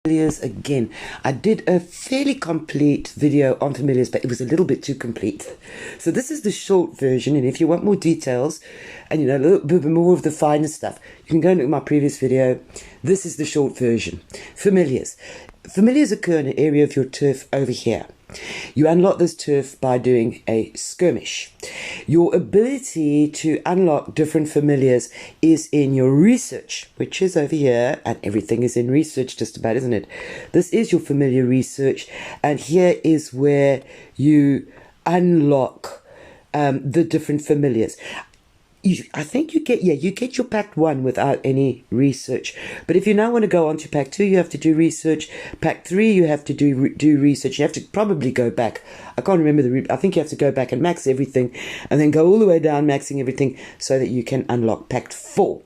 Familiars again. I did a fairly complete video on familiars, but it was a little bit too complete. So this is the short version, and if you want more details and a little bit more of the finer stuff, you can go and look at my previous video. This is the short version. Familiars. Familiars occur in an area of your turf over here. You unlock this turf by doing a skirmish. Your ability to unlock different familiars is in your research, which is over here, and everything is in research just about, isn't it? This is your familiar research, and here is where you unlock the different familiars. I think you get your Pact 1 without any research. But if you now want to go on to Pact 2, you have to do research. Pact 3, you have to do research. You have to probably go back. I can't remember I think you have to go back and max everything, and then go all the way down maxing everything so that you can unlock Pact 4.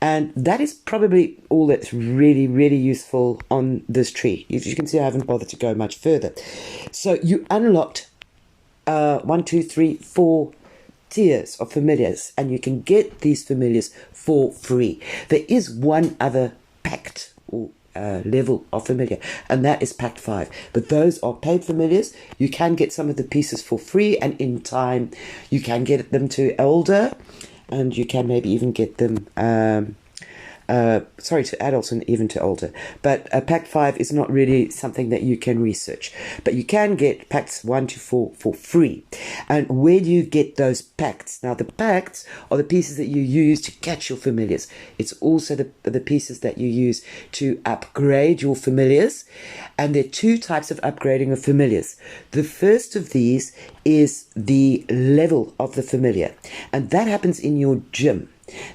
And that is probably all that's really, really useful on this tree. As you can see, I haven't bothered to go much further. So you unlocked 1, 2, 3, 4 tiers of familiars, and you can get these familiars for free. There is one other pact or level of familiar, and that is Pact 5, but those are paid familiars. You can get some of the pieces for free, and in time you can get them to Elder, and you can maybe even get them to adults and even to older. But Pact 5 is not really something that you can research. But you can get Pacts 1 to 4 for free. And where do you get those pacts? Now, the pacts are the pieces that you use to catch your familiars. It's also the pieces that you use to upgrade your familiars. And there are two types of upgrading of familiars. The first of these is the level of the familiar. And that happens in your gym.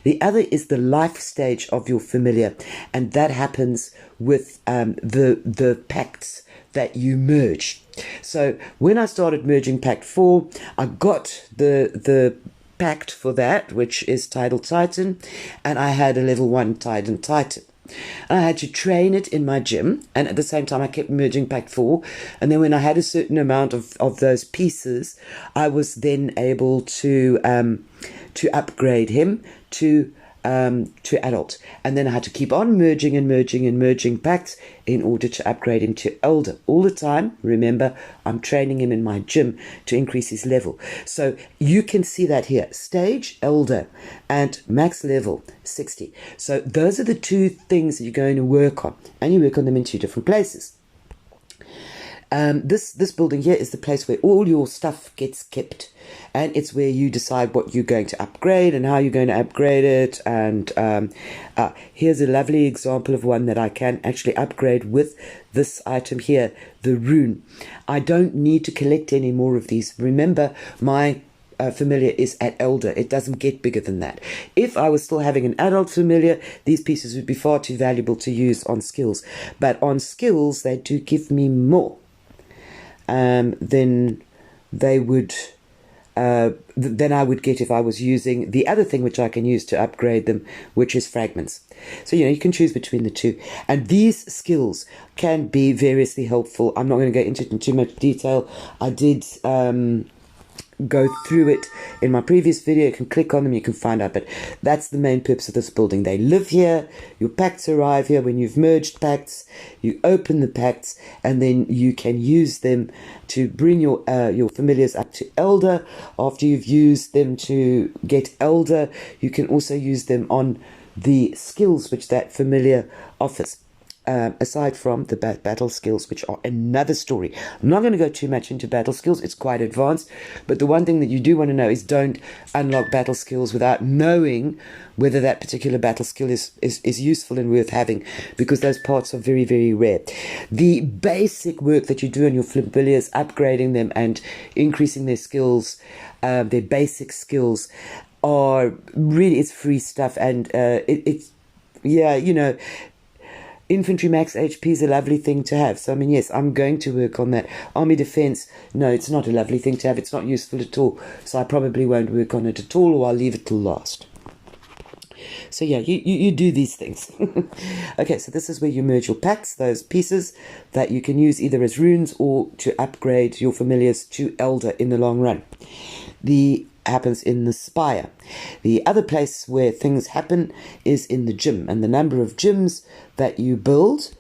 The other is the life stage of your familiar, and that happens with the pacts that you merge. So when I started merging Pact 4, I got the pact for that, which is Tidal Titan, and I had a level 1 Tidal Titan. I had to train it in my gym, and at the same time I kept merging Pact 4, and then when I had a certain amount of those pieces, I was then able to upgrade him to adult, and then I had to keep on merging pacts in order to upgrade him to elder all the time. Remember, I'm training him in my gym to increase his level. So you can see that here: stage, elder, and max level 60. So those are the two things that you're going to work on, and you work on them in two different places. This building here is the place where all your stuff gets kept, and it's where you decide what you're going to upgrade and how you're going to upgrade it. And here's a lovely example of one that I can actually upgrade with this item here, the rune. I don't need to collect any more of these. Remember, my familiar is at elder. It doesn't get bigger than that. If I was still having an adult familiar, these pieces would be far too valuable to use on skills. But on skills, they do give me more than they would than I would get if I was using the other thing which I can use to upgrade them, which is fragments. So you can choose between the two, and these skills can be variously helpful. I'm not going to go into it in too much detail. I did go through it in my previous video. You can click on them, you can find out, but that's the main purpose of this building. They live here, your pacts arrive here. When you've merged pacts, you open the pacts, and then you can use them to bring your familiars up to elder. After you've used them to get elder, you can also use them on the skills which that familiar offers. Aside from the battle skills, which are another story. I'm not going to go too much into battle skills. It's quite advanced. But the one thing that you do want to know is don't unlock battle skills without knowing whether that particular battle skill is useful and worth having, because those parts are very, very rare. The basic work that you do on your familiars, upgrading them and increasing their skills, their basic skills, are really, it's free stuff. And infantry max HP is a lovely thing to have. So, yes, I'm going to work on that. Army defense, no, it's not a lovely thing to have. It's not useful at all. So I probably won't work on it at all, or I'll leave it till last. So, you do these things. Okay, so this is where you merge your pacts, those pieces that you can use either as runes or to upgrade your familiars to elder in the long run. The happens in the spire. The other place where things happen is in the gym, and the number of gyms that you build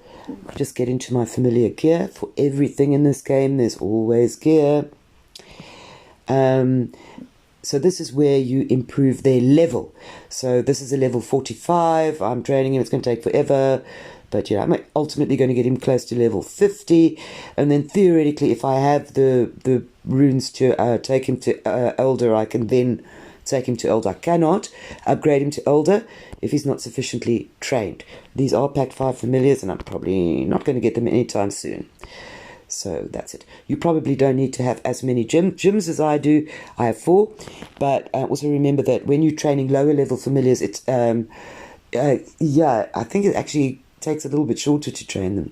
I just get into my familiar gear. For everything in this game, there's always gear. So this is where you improve their level. So this is a level 45. I'm training him. It's going to take forever. But yeah, I'm ultimately going to get him close to level 50. And then theoretically, if I have the runes to take him to Elder, I can then take him to Elder. I cannot upgrade him to Elder if he's not sufficiently trained. These are Pact 5 familiars, and I'm probably not going to get them anytime soon. So that's it. You probably don't need to have as many gyms as I do. I have 4. But also remember that when you're training lower level familiars, it's yeah, I think it actually takes a little bit shorter to train them.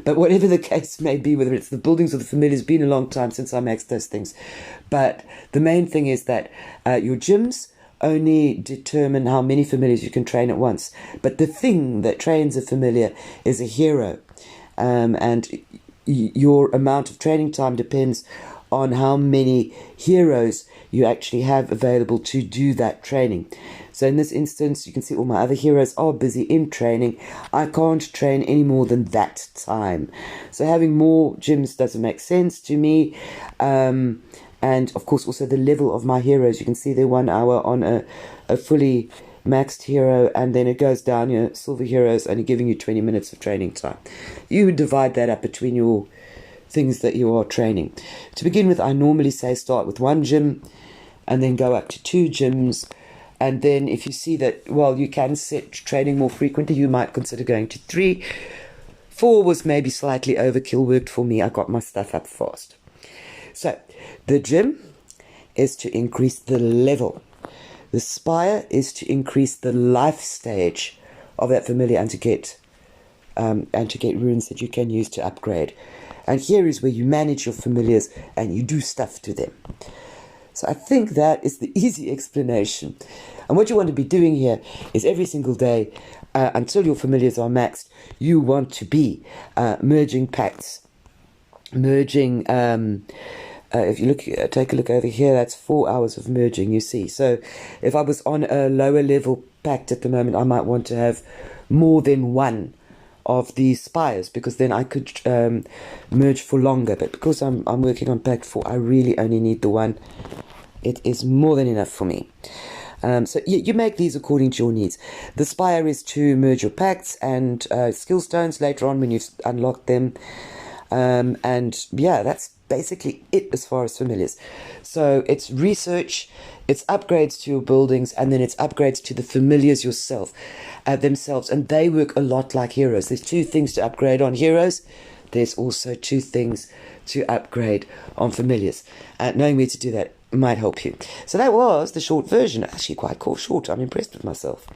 But whatever the case may be, whether it's the buildings or the familiars, been a long time since I maxed those things. But the main thing is that your gyms only determine how many familiars you can train at once. But the thing that trains a familiar is a hero. And your amount of training time depends on how many heroes you actually have available to do that training. So in this instance, you can see all my other heroes are busy in training. I can't train any more than that time. So having more gyms doesn't make sense to me. And of course, also the level of my heroes. You can see they're 1 hour on a fully maxed hero, and then it goes down. Your silver heroes only giving you 20 minutes of training time. You would divide that up between your things that you are training. To begin with, I normally say start with 1 gym and then go up to 2 gyms. And then if you see that, well, you can set training more frequently, you might consider going to 3. 4 was maybe slightly overkill, worked for me. I got my stuff up fast. So the gym is to increase the level. The spire is to increase the life stage of that familiar and to get runes that you can use to upgrade. And here is where you manage your familiars and you do stuff to them. So I think that is the easy explanation. And what you want to be doing here is every single day, until your familiars are maxed, you want to be merging pacts. Merging, if you take a look over here, that's 4 hours of merging, you see. So if I was on a lower level pact at the moment, I might want to have more than 1 of these spires, because then I could merge for longer. But because I'm working on pact 4, I really only need the 1. It is more than enough for me. So you make these according to your needs. The spire is to merge your pacts and skill stones later on when you've unlocked them. And yeah, that's basically it as far as familiars. So it's research, it's upgrades to your buildings, and then it's upgrades to the familiars themselves. And they work a lot like heroes. There's 2 things to upgrade on heroes. There's also 2 things to upgrade on familiars. Knowing where to do that might help you. So that was the short version. Actually quite short. I'm impressed with myself.